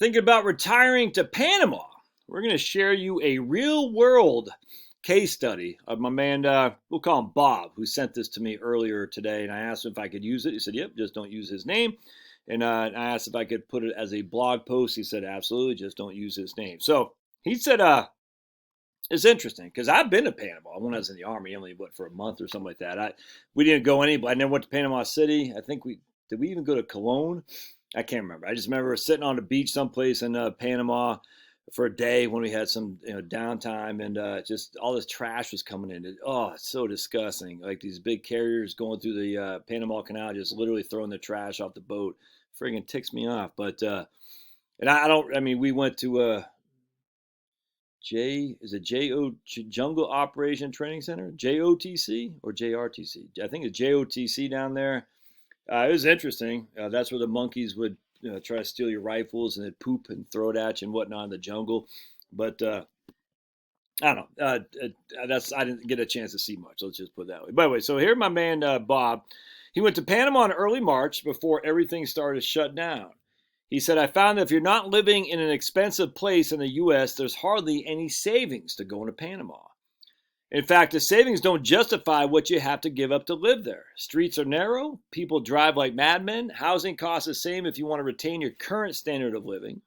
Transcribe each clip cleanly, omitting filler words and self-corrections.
Thinking about retiring to Panama? We're going to share you a real-world case study of my man, we'll call him Bob, who sent this to me earlier today, and I asked him if I could use it. He said, yep, just don't use his name. And I asked if I could put it as a blog post. He said, absolutely, just don't use his name. So he said, it's interesting because I've been to Panama when I was in the Army, only for a month or something like that. We didn't go I never went to Panama City. I think did we even go to Cologne? I can't remember. I just remember sitting on the beach someplace in Panama for a day when we had some downtime, and just all this trash was coming in. It's so disgusting. Like these big carriers going through the Panama Canal, just literally throwing the trash off the boat. Friggin' ticks me off. But we went to Jungle Operation Training Center, JOTC or JRTC? I think it's JOTC down there. It was interesting. That's where the monkeys would try to steal your rifles and they'd poop and throw it at you and whatnot in the jungle. But I don't know. I didn't get a chance to see much. Let's just put it that way. By the way, so here my man Bob. He went to Panama in early March before everything started to shut down. He said, I found that if you're not living in an expensive place in the U.S., there's hardly any savings to going to Panama. In fact, the savings don't justify what you have to give up to live there. Streets are narrow, people drive like madmen, housing costs the same if you want to retain your current standard of living.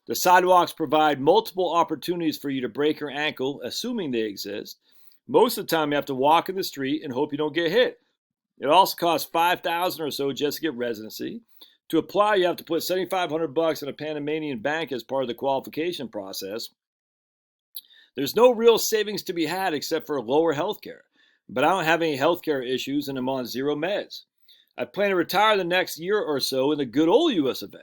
The sidewalks provide multiple opportunities for you to break your ankle, assuming they exist. Most of the time you have to walk in the street and hope you don't get hit. It also costs $5,000 or so just to get residency. To apply, you have to put $7,500 in a Panamanian bank as part of the qualification process. There's no real savings to be had except for lower health care. But I don't have any health care issues and I'm on zero meds. I plan to retire the next year or so in the good old US of A.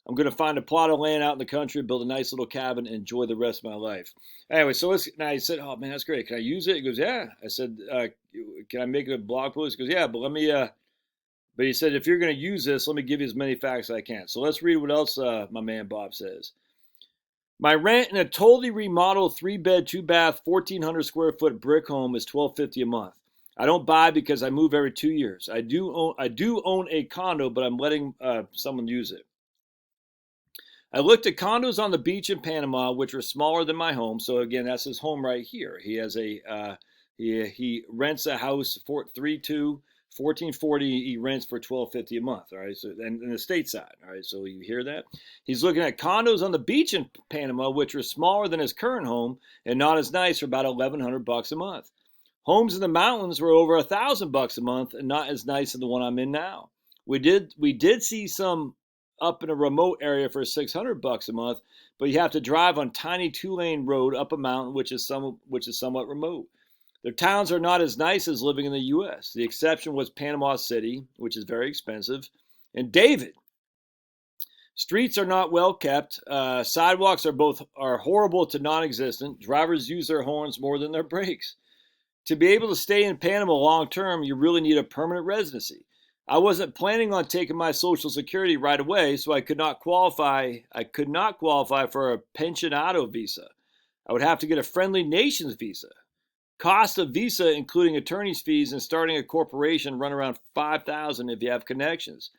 I'm going to find a plot of land out in the country, build a nice little cabin, and enjoy the rest of my life. Anyway, so I said, oh man, that's great. Can I use it? He goes, yeah. I said, can I make it a blog post? He goes, yeah, but let me, but he said, if you're going to use this, let me give you as many facts as I can. So let's read what else my man Bob says. My rent in a totally remodeled 3-bed, 2-bath, 1,400 square foot brick home is $1,250 a month. I don't buy because I move every 2 years. I do own a condo, but I'm letting someone use it. I looked at condos on the beach in Panama, which are smaller than my home. So again, that's his home right here. He has he rents a house for 1440. He rents for $1,250 a month. All right, so and in the stateside. All right, so you hear that? He's looking at condos on the beach in Panama, which are smaller than his current home and not as nice, for about $1,100 a month. Homes in the mountains were over $1,000 a month and not as nice as the one I'm in now. We did see some up in a remote area for $600 a month, but you have to drive on tiny 2-lane road up a mountain, which is somewhat remote. Their towns are not as nice as living in the U.S. The exception was Panama City, which is very expensive, and David. Streets are not well kept. Sidewalks are horrible to non-existent. Drivers use their horns more than their brakes. To be able to stay in Panama long term, you really need a permanent residency. I wasn't planning on taking my Social Security right away, so I could not qualify for a pensionado visa. I would have to get a friendly nations visa. Cost of visa, including attorney's fees and starting a corporation, run around $5,000 if you have connections.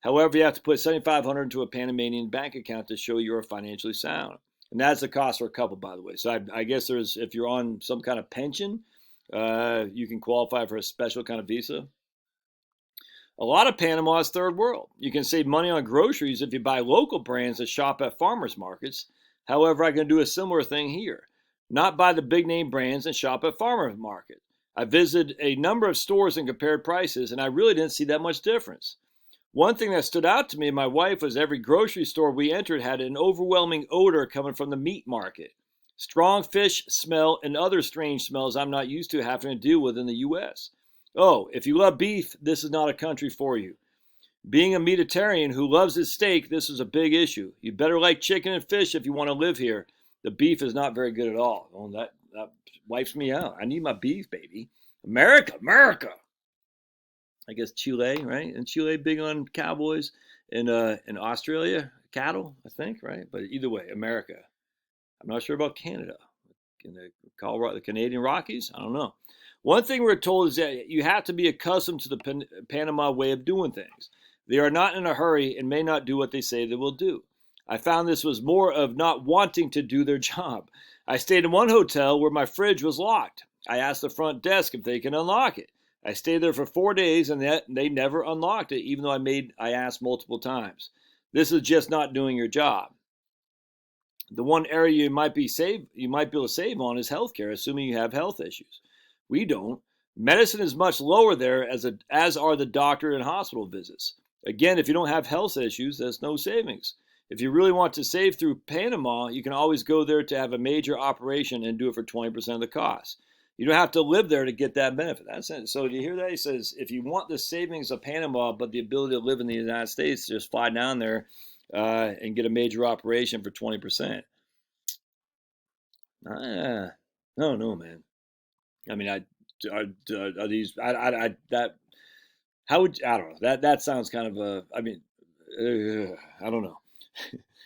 However, you have to put $7,500 into a Panamanian bank account to show you are financially sound. And that's the cost for a couple, by the way. So I guess if you're on some kind of pension, you can qualify for a special kind of visa. A lot of Panama is third world. You can save money on groceries if you buy local brands and shop at farmers markets. However, I can do a similar thing here. Not buy the big name brands and shop at farmers market. I visited a number of stores and compared prices, and I really didn't see that much difference. One thing that stood out to me and my wife was every grocery store we entered had an overwhelming odor coming from the meat market. Strong fish smell and other strange smells I'm not used to having to deal with in the U.S. Oh, if you love beef, this is not a country for you. Being a meatitarian who loves his steak, this is a big issue. You better like chicken and fish if you want to live here. The beef is not very good at all. Oh, that wipes me out. I need my beef, baby. America. I guess Chile, right? And Chile big on cowboys. In Australia, cattle, I think, right? But either way, America. I'm not sure about Canada. In the Canadian Rockies? I don't know. One thing we're told is that you have to be accustomed to the Panama way of doing things. They are not in a hurry and may not do what they say they will do. I found this was more of not wanting to do their job. I stayed in one hotel where my fridge was locked. I asked the front desk if they can unlock it. I stayed there for 4 days and they never unlocked it, even though I asked multiple times. This is just not doing your job. The one area you might be able to save on is healthcare, assuming you have health issues. We don't. Medicine is much lower there, as are the doctor and hospital visits. Again, if you don't have health issues, there's no savings. If you really want to save through Panama, you can always go there to have a major operation and do it for 20% of the cost. You don't have to live there to get that benefit. That's it. So do you hear that? He says, if you want the savings of Panama, but the ability to live in the United States, just fly down there and get a major operation for 20%. I don't know, man. I mean, are these? That. How would I don't know. That sounds kind of a. I mean, I don't know.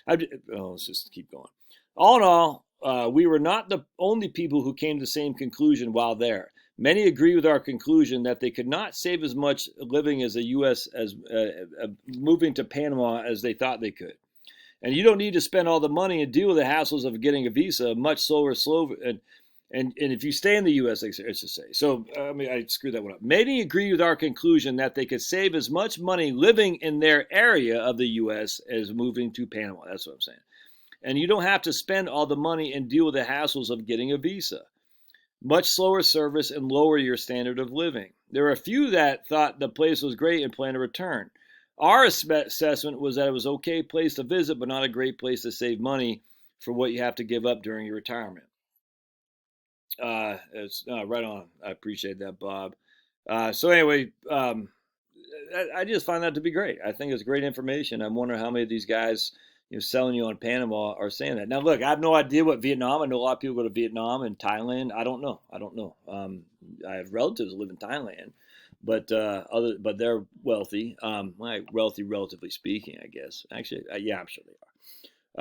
Let's just keep going. All in all, we were not the only people who came to the same conclusion while there. Many agree with our conclusion that they could not save as much living as the U.S. as moving to Panama as they thought they could. And you don't need to spend all the money and deal with the hassles of getting a visa, much slower, and if you stay in the U.S., let's just say. So, I screwed that one up. Many agree with our conclusion that they could save as much money living in their area of the U.S. as moving to Panama. That's what I'm saying. And you don't have to spend all the money and deal with the hassles of getting a visa. Much slower service and lower your standard of living. There are a few that thought the place was great and plan to return. Our assessment was that it was an okay place to visit, but not a great place to save money for what you have to give up during your retirement. It's right on. I appreciate that, Bob. So anyway, I just find that to be great. I think it's great information. I wonder how many of these guys, selling you on Panama are saying that. Now, look, I have no idea what Vietnam. I know a lot of people go to Vietnam and Thailand. I don't know. I have relatives who live in Thailand, but they're wealthy. Wealthy, relatively speaking, I guess. Actually, yeah, I'm sure they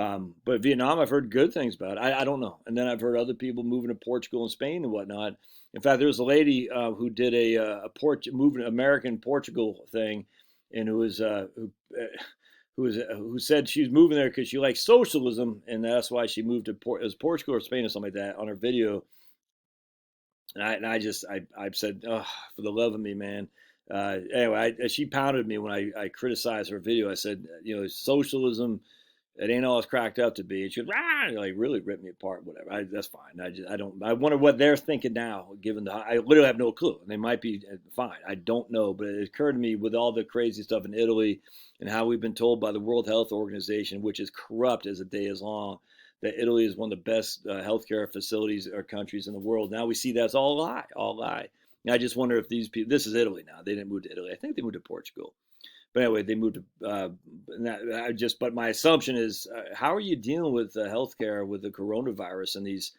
are. But Vietnam, I've heard good things about. I don't know. And then I've heard other people moving to Portugal and Spain and whatnot. In fact, there was a lady who did a moving American Portugal thing, and who said she was moving there because she likes socialism, and that's why she moved to Portugal or Spain or something like that on her video. And I said, oh, for the love of me, man. Anyway, she pounded me when I criticized her video. I said, socialism, it ain't all it's cracked up to be. And she like really ripped me apart, whatever. That's fine. I wonder what they're thinking now, given I literally have no clue. They might be fine. I don't know. But it occurred to me with all the crazy stuff in Italy and how we've been told by the World Health Organization, which is corrupt as the day is long, that Italy is one of the best healthcare facilities or countries in the world. Now we see that's all a lie, all a lie. And I just wonder if these people, this is Italy now. They didn't move to Italy. I think they moved to Portugal. But anyway, they moved to, but my assumption is, how are you dealing with healthcare with the coronavirus in these,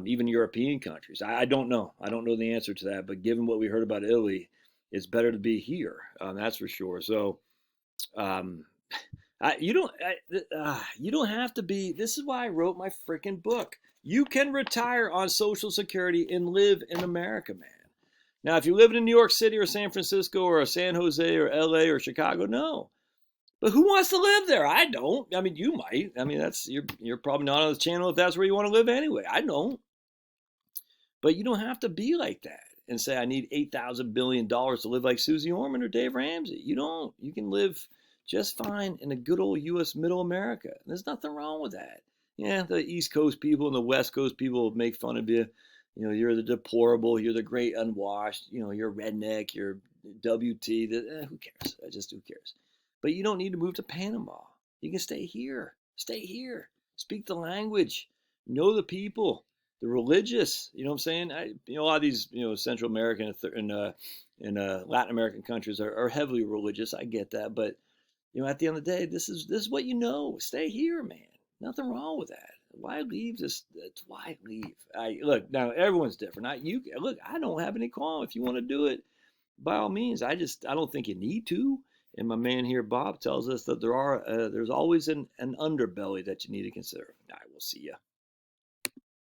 even European countries? I don't know. I don't know the answer to that. But given what we heard about Italy, it's better to be here. That's for sure. So, you don't have to be. This is why I wrote my freaking book. You can retire on Social Security and live in America, man. Now, if you live in New York City or San Francisco or San Jose or LA or Chicago, no. But who wants to live there? I don't. I mean, you might. I mean, you're probably not on the channel if that's where you want to live anyway. I don't. But you don't have to be like that and say, I need $8,000 billion to live like Susie Orman or Dave Ramsey. You don't. You can live just fine in a good old U.S. middle America. There's nothing wrong with that. Yeah, the East Coast people and the West Coast people make fun of you. You're the deplorable, you're the great unwashed, you're redneck, you're WT. Who cares? Who cares? But you don't need to move to Panama. You can stay here. Stay here. Speak the language. Know the people. The religious. You know what I'm saying? A lot of these, Central American and Latin American countries are heavily religious. I get that. But, at the end of the day, this is what you know. Stay here, man. Nothing wrong with that. Why leave this? Why leave? Look, now everyone's different. I don't have any qualm. If you want to do it, by all means. I don't think you need to. And my man here, Bob, tells us that there's always an underbelly that you need to consider. All right, we'll see ya.